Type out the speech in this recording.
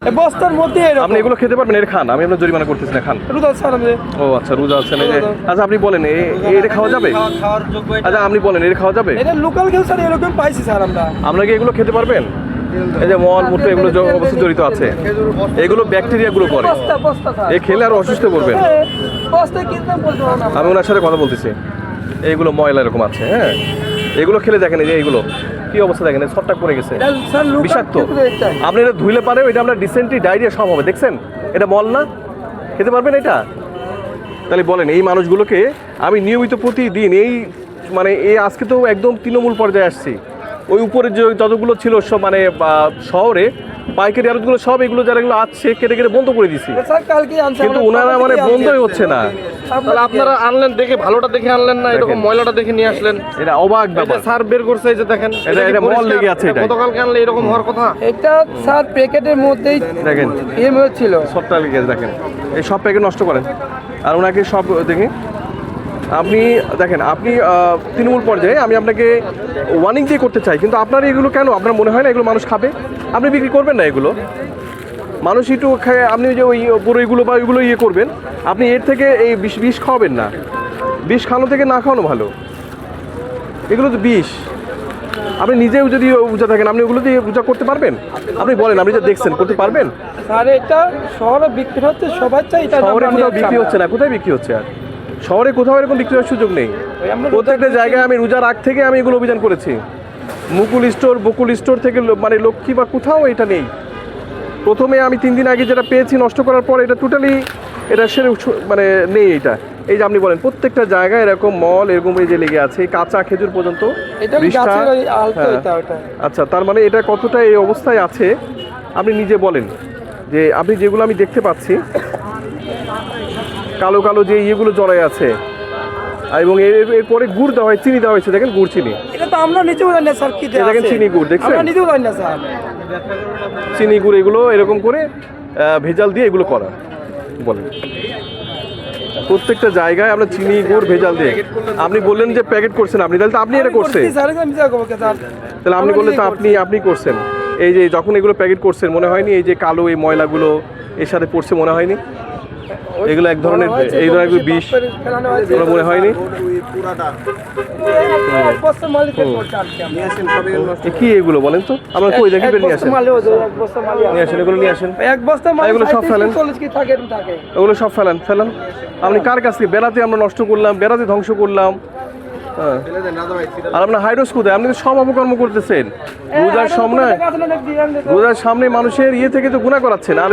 বস্তার মধ্যে আপনি এগুলো খেতে পারবেন? এর খান, আমি আপনার জরিমানা করতেছি না, খান। রোজা স্যার আমি ও আচ্ছা, রোজা আছেন এই যে। আচ্ছা আপনি বলেন এটা খাওয়া যাবে? আচ্ছা আপনি বলেন এটা খাওয়া যাবে? এটা লোকাল কেউ স্যার এরকম পাইছি স্যার আমরা। আপনারা কি এগুলো খেতে পারবেন? এই যে মল মূত্র এগুলো অবস্থা জড়িত আছে, এগুলো ব্যাকটেরিয়া গুলো করে, বস্তা বস্তা স্যার এই খেলে আর অসুস্থ করবেন। বস্তা কিনতে বলতে পারবো না। আমি ওনার সাথে কথা বলতেছি। এইগুলো ময়লা এরকম আছে, হ্যাঁ এগুলো খেলে দেখেন এই যে এইগুলো কি অবস্থা দেখেন, ছট্টা করে গেছে, এটা স্যার লোকাল বিষাক্ত। কেউ এটা আপনি এটা ধুইলে পারে এটা আপনার ডিসেন্ট্রি ডায়রিয়া সব হবে, দেখছেন? এটা মল না, খেতে পারবেন এটা? তাহলে বলেন এই মানুষগুলোকে আমি নিয়মিত প্রতিদিন এই মানে এই আজকে তো একদম তৃণমূল পর্যায়ে আসছি, ওই উপরে যে যতগুলো ছিল সব মানে শহরে পাইকারি আড়তগুলো সব এগুলো যারা এগুলো আছে কেটে কেটে বন্ধ করে দিছি, স্যার কালকে আনছে কিন্তু ওনারা মানে বন্ধই হচ্ছে না। তাহলে আপনারা আনলেন দেখে ভালোটা দেখে আনলেন না, এরকম ময়লাটা দেখে নিয়ে আসলেন। এটা অবাক ব্যাপার। সার বের করছে এই যে দেখেন, এটা মল লেগে আছে, এটা গতকালকে আনলে এরকম হওয়ার কথা। এটা স্যার প্যাকেটের মধ্যেই দেখেন এম ছিল সবটা লেগে আছে, দেখেন এই সব প্যাকেট নষ্ট করেন। আর ওনাকে সব দেখি আপনি দেখেন, আপনি তৃণমূল পর্যায়ে আমি আপনাকে ওয়ার্নিং দিয়ে করতে চাই, কিন্তু আপনার এগুলো কেন? আপনার মনে হয় না এগুলো মানুষ খাবে? আপনি বিক্রি করবেন না এগুলো, মানুষ একটু খায়। আপনি যে ওই বড়ইগুলো বা ওইগুলো ইয়ে করবেন, আপনি এর থেকে এই বিষ খাওয়াবেন না। বিষ খাওয়ানো থেকে না খাওয়ানো ভালো, এগুলো তো বিষ। আপনি নিজেও যদি পূজা থাকেন আপনি ওগুলো দিয়ে পূজা করতে পারবেন? আপনি বলেন, আপনি যে দেখছেন করতে পারবেন? স্যার এটা শহরে বিক্রি হচ্ছে, সবাই চাই এটা। শহরে কোথাও বিক্রি হচ্ছে না, কোথায় বিক্রি হচ্ছে? আর শহরে কোথাও এরকম বিক্রি হওয়ার সুযোগ নেই। প্রত্যেকটা জায়গায় আমি রোজার আগ থেকে আমি এগুলো অভিযান করেছি। মুকুল স্টোর, বকুল স্টোর থেকে মানে লক্ষ্মী বা কোথাও এটা নেই। প্রথমে আমি 3 দিন আগে যেটা পেয়েছি নষ্ট করার পর এটা টোটালি এটা সেরে মানে নেই এটা। এই যে আপনি বলেন প্রত্যেকটা জায়গায় এরকম মল এরকম এই যে লেগে আছে, কাঁচা খেজুর পর্যন্ত। আচ্ছা, তার মানে এটা কতটা এই অবস্থায় আছে আপনি নিজে বলেন। যে আপনি যেগুলো আমি দেখতে পাচ্ছি কালো কালো যে ইয়েগুলো জড়াই আছে, এবং এরপরে গুড় দেওয়া হয়, চিনি দেওয়া হয়েছে, দেখেন গুড় চিনি। এটা তো আমরা নিজেও জানি না স্যার কি দেয়া আছে। দেখেন চিনি গুড়, দেখছেন? আমরা নিজেও জানি না স্যার। চিনি গুড় এগুলো এরকম করে ভেজাল দিয়ে এগুলো করা। বলেন প্রত্যেকটা জায়গায় আমরা চিনি গুড় ভেজাল দিয়ে। আপনি বললেন যে প্যাকেট করছেন আপনি, তাহলে তো আপনি এটা করছেন। তাহলে আপনি বললেন তো আপনি করছেন। এই যে যখন এগুলো প্যাকেট করছেন মনে হয়নি এই যে কালো এই ময়লাগুলো এর সাথে পড়ছে? মনে হয়নি এগুলো এক ধরনের এই ধরনের বিষ? মনে হয়নি? কি এগুলো বলেন তো? আমরা কই দেখি নিয়ে আসেন, নিয়ে আসেন এগুলো, নিয়ে আসেন এগুলো সব ফেলেন, এগুলো সব ফেলেন। আপনি কার কাছ থেকে? বেড়াতে আমরা নষ্ট করলাম, বেড়াতে ধ্বংস করলাম। হ্যাঁ, আর আপনার হাইড্রোস কোথায়? আপনি তো সব অপকর্ম করতেছেন রোজার সামনে, রোজার সামনে মানুষের ইয়ে থেকে তো গুনাহ করাচ্ছেন। আর